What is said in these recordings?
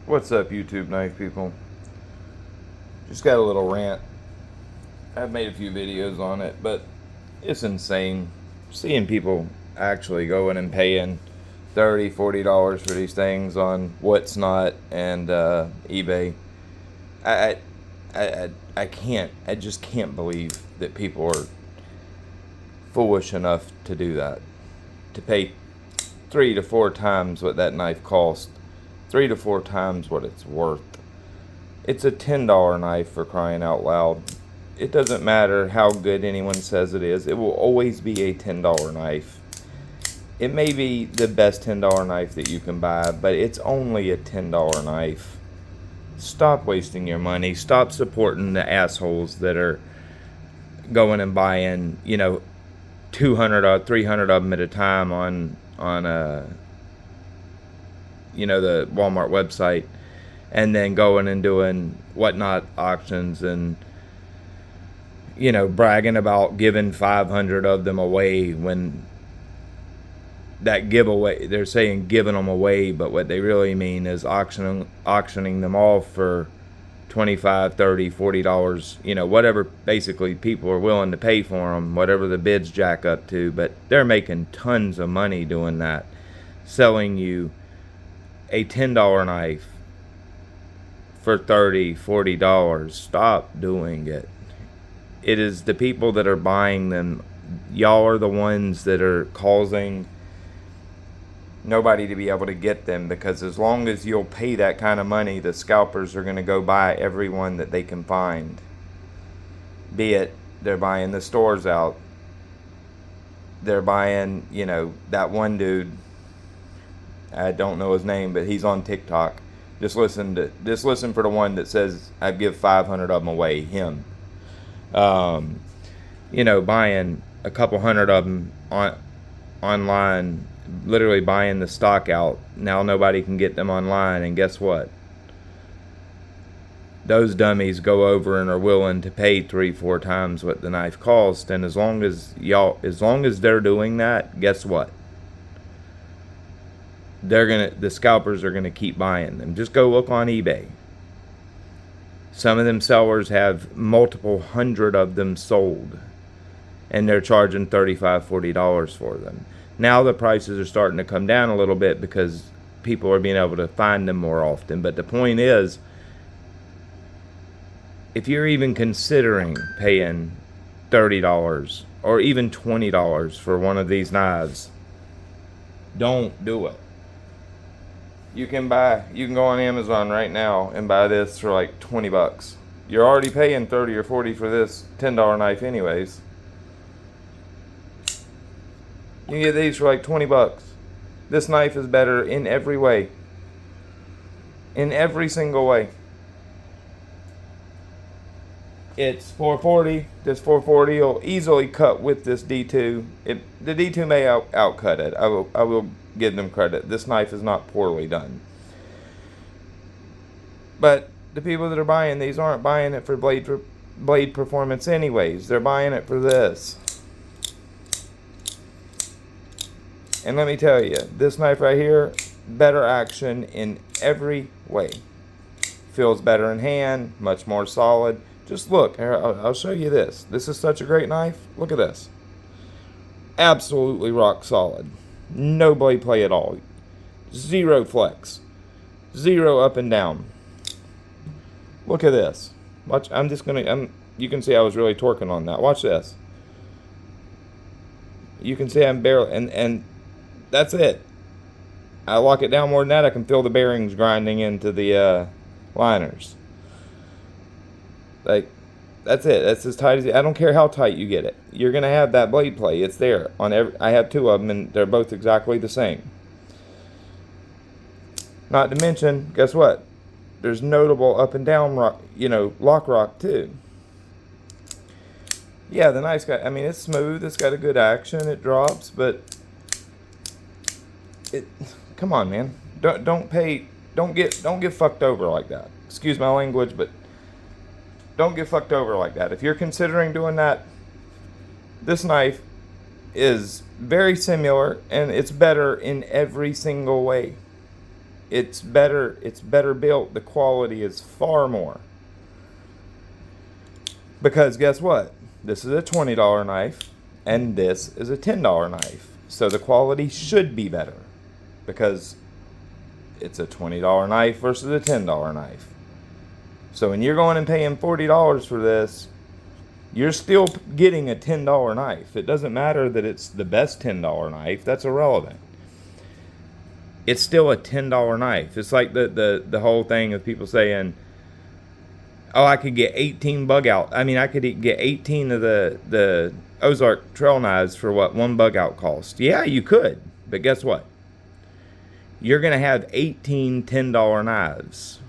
What's up, YouTube knife people? Just got a little rant. I've made a few videos on it, but it's insane seeing people actually going and paying $30-$40 for these things on What's Not and eBay. I, I can't. I just can't believe that people are foolish enough to do that. To pay 3 to 4 times what that knife cost. 3 to 4 times what it's worth. It's a $10 knife, for crying out loud. It doesn't matter how good anyone says it is. It will always be a $10 knife. It may be the best $10 knife that you can buy, but it's only a $10 knife. Stop wasting your money. Stop supporting the assholes that are going and buying, 200 or 300 of them at a time on the Walmart website, and then going and doing Whatnot auctions and bragging about giving 500 of them away, when that giveaway, they're saying giving them away, but what they really mean is auctioning them off for $25, $30, $40, whatever basically people are willing to pay for them, whatever the bids jack up to. But they're making tons of money doing that, selling you a $10 knife for $30, $40. Stop doing it. It is the people that are buying them. Y'all are the ones that are causing nobody to be able to get them, because as long as you'll pay that kind of money, the scalpers are going to go buy every one that they can find. Be it they're buying the stores out, they're buying, that one dude, I don't know his name, but he's on TikTok. Just listen for the one that says I'd give 500 of them away. Him, buying a couple hundred of them online, literally buying the stock out. Now nobody can get them online, and guess what? Those dummies go over and are willing to pay 3-4 times what the knife cost. And as long as they're doing that, guess what? The scalpers are gonna keep buying them. Just go look on eBay. Some of them sellers have multiple hundred of them sold, and they're charging $35, $40 for them. Now the prices are starting to come down a little bit because people are being able to find them more often. But the point is, if you're even considering paying $30 or even $20 for one of these knives, don't do it. You can go on Amazon right now and buy this for like $20. You're already paying $30 or $40 for this $10 knife anyways. You can get these for like $20. This knife is better in every way. In every single way. It's $440. This $440 will easily cut with this D2. The D2 may outcut it. I will give them credit. This knife is not poorly done. But the people that are buying these aren't buying it for blade performance anyways. They're buying it for this. And let me tell you, this knife right here, better action in every way. Feels better in hand, much more solid. Just look, I'll show you this. This is such a great knife. Look at this. Absolutely rock solid. No blade play at all. Zero flex. Zero up and down. Look at this. Watch. You can see I was really torquing on that. Watch this. You can see I'm barely, and that's it. I lock it down more than that, I can feel the bearings grinding into the liners. Like, that's it. That's as tight as it. I don't care how tight you get it. You're gonna have that blade play. It's there on I have 2 of them, and they're both exactly the same. Not to mention, guess what? There's notable up and down rock, lock rock too. Yeah, the knife's got. It's smooth. It's got a good action. It drops, but come on, man. Don't get fucked over like that. Excuse my language, but don't get fucked over like that. If you're considering doing that, this knife is very similar, and it's better in every single way. It's better. It's better built. The quality is far more. Because guess what? This is a $20 knife, and this is a $10 knife. So the quality should be better, because it's a $20 knife versus a $10 knife. So when you're going and paying $40 for this, you're still getting a $10 knife. It doesn't matter that it's the best $10 knife. That's irrelevant. It's still a $10 knife. It's like the whole thing of people saying, oh, I could get 18 bug out. I mean, I could get 18 of the Ozark trail knives for what one bug out cost. Yeah, you could. But guess what? You're going to have 18 $10 knives,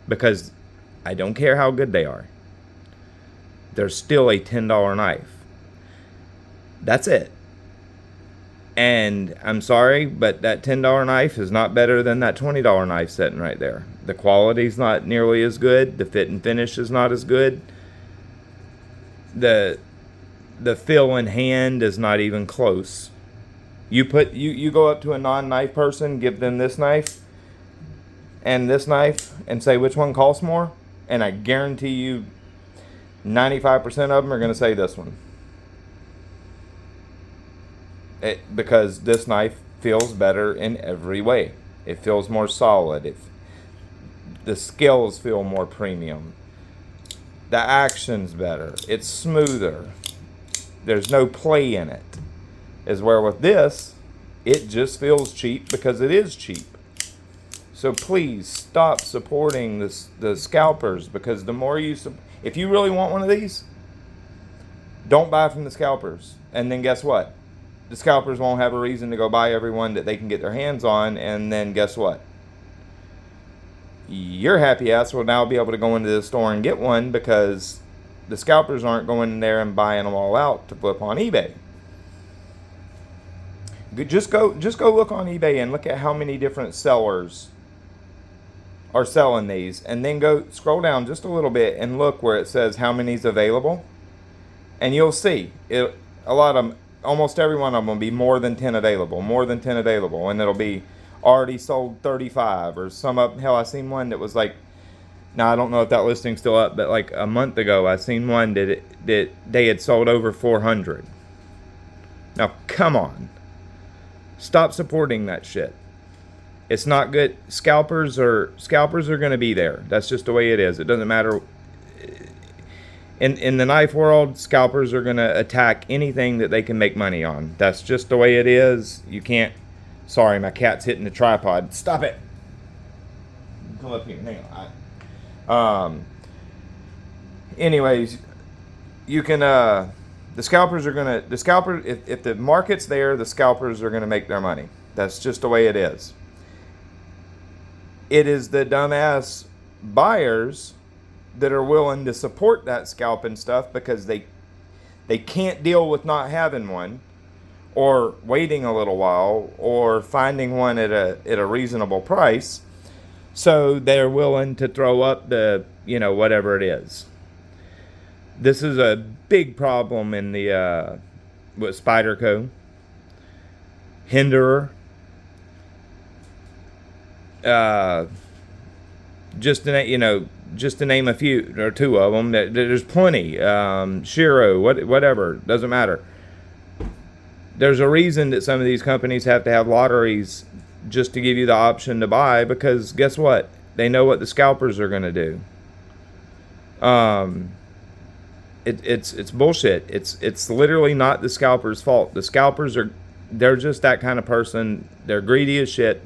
because I don't care how good they are. They're still a $10 knife. That's it. And I'm sorry, but that $10 knife is not better than that $20 knife sitting right there. The quality's not nearly as good. The fit and finish is not as good. The feel in hand is not even close. You go up to a non-knife person, give them this knife and this knife, and say which one costs more, and I guarantee you 95% of them are going to say this one. Because this knife feels better in every way. It feels more solid. The skills feel more premium. The action's better. It's smoother. There's no play in it. As where with this, it just feels cheap because it is cheap. So please stop supporting the scalpers, because the more if you really want one of these, don't buy from the scalpers. And then guess what? The scalpers won't have a reason to go buy every one that they can get their hands on, and then guess what? Your happy ass will now be able to go into the store and get one, because the scalpers aren't going in there and buying them all out to flip on eBay. Just go look on eBay and look at how many different sellers are selling these, and then go scroll down just a little bit and look where it says how many's available, and you'll see it. A lot of them, almost every one of them, will be more than 10 available, and it'll be already sold 35 or some up. Hell, I seen one that was like, now I don't know if that listing's still up, but like a month ago I seen one that they had sold over 400. Now come on, stop supporting that shit. It's not good. Scalpers are going to be there. That's just the way it is. It doesn't matter. In the knife world, scalpers are going to attack anything that they can make money on. That's just the way it is. You can't. Sorry, my cat's hitting the tripod. Stop it. Come up here. Hang on. Anyways, you can. The scalpers are going to. If the market's there, the scalpers are going to make their money. That's just the way it is. It is the dumbass buyers that are willing to support that scalping stuff because they can't deal with not having one, or waiting a little while, or finding one at a reasonable price. So they're willing to throw up the, whatever it is. This is a big problem in the with Spyderco, Hinderer, just to name a few or two of them. There's plenty. Shiro, whatever, doesn't matter. There's a reason that some of these companies have to have lotteries just to give you the option to buy, because guess what? They know what the scalpers are going to do. It's bullshit. It's literally not the scalper's fault. The scalpers they're just that kind of person. They're greedy as shit,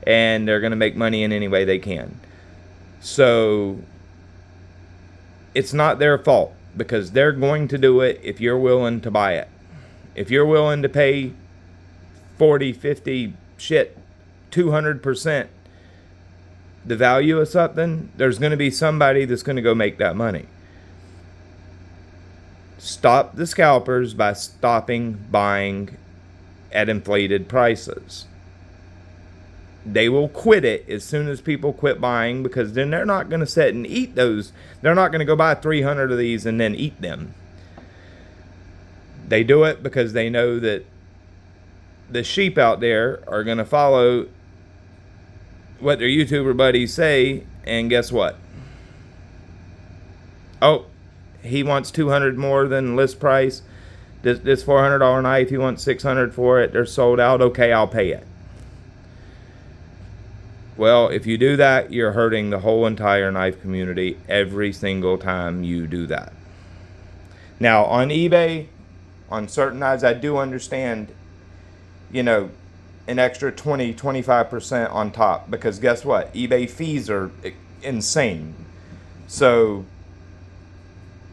and they're going to make money in any way they can. So it's not their fault, because they're going to do it if you're willing to buy it. If you're willing to pay 40, 50, 200% the value of something, there's going to be somebody that's going to go make that money. Stop the scalpers by stopping buying at inflated prices. They will quit it as soon as people quit buying, because then they're not going to sit and eat those. They're not going to go buy 300 of these and then eat them. They do it because they know that the sheep out there are going to follow what their YouTuber buddies say, and guess what? Oh, he wants 200 more than list price. This $400 knife, he wants 600 for it. They're sold out. Okay, I'll pay it. Well, if you do that, you're hurting the whole entire knife community every single time you do that. Now, on eBay, on certain knives, I do understand, an extra 20-25% on top, because guess what? eBay fees are insane. So,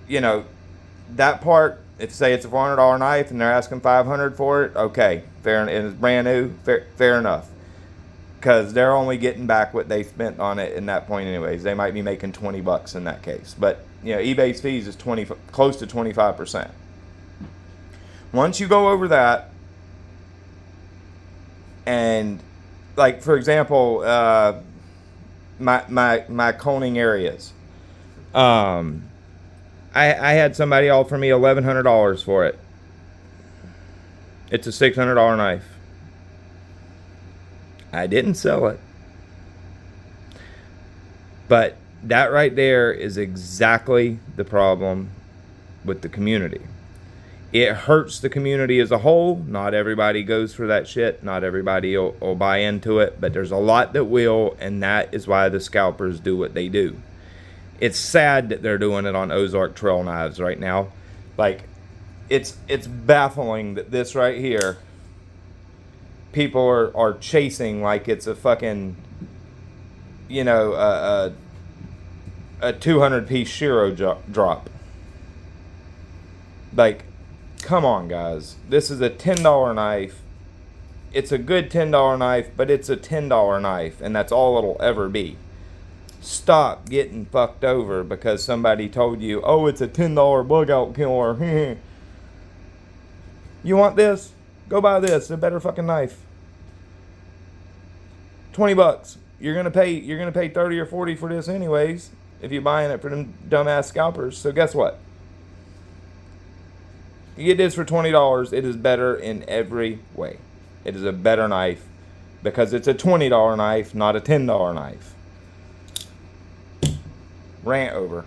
that part, if say it's a $400 knife and they're asking $500 for it, okay, fair, and it's brand new, fair enough. Because they're only getting back what they spent on it in that point anyways. They might be making $20 in that case. But, eBay's fees is close to 25%. Once you go over that, and like for example, my coning areas, I had somebody offer me $1,100 for it. It's a $600 knife. I didn't sell it. But that right there is exactly the problem with the community. It hurts the community as a whole. Not everybody goes for that shit. Not everybody will buy into it. But there's a lot that will, and that is why the scalpers do what they do. It's sad that they're doing it on Ozark trail knives right now. Like, it's baffling that this right here, people are chasing like it's a fucking, a 200-piece Shiro drop. Like, come on, guys. This is a $10 knife. It's a good $10 knife, but it's a $10 knife, and that's all it'll ever be. Stop getting fucked over because somebody told you, oh, it's a $10 bug out killer. You want this? Go buy this. It's a better fucking knife. $20. You're gonna pay 30 or 40 for this anyways if you're buying it for them dumbass scalpers. So guess what? You get this for $20. It is better in every way. It is a better knife because it's a $20 knife, not a $10 knife. Rant over.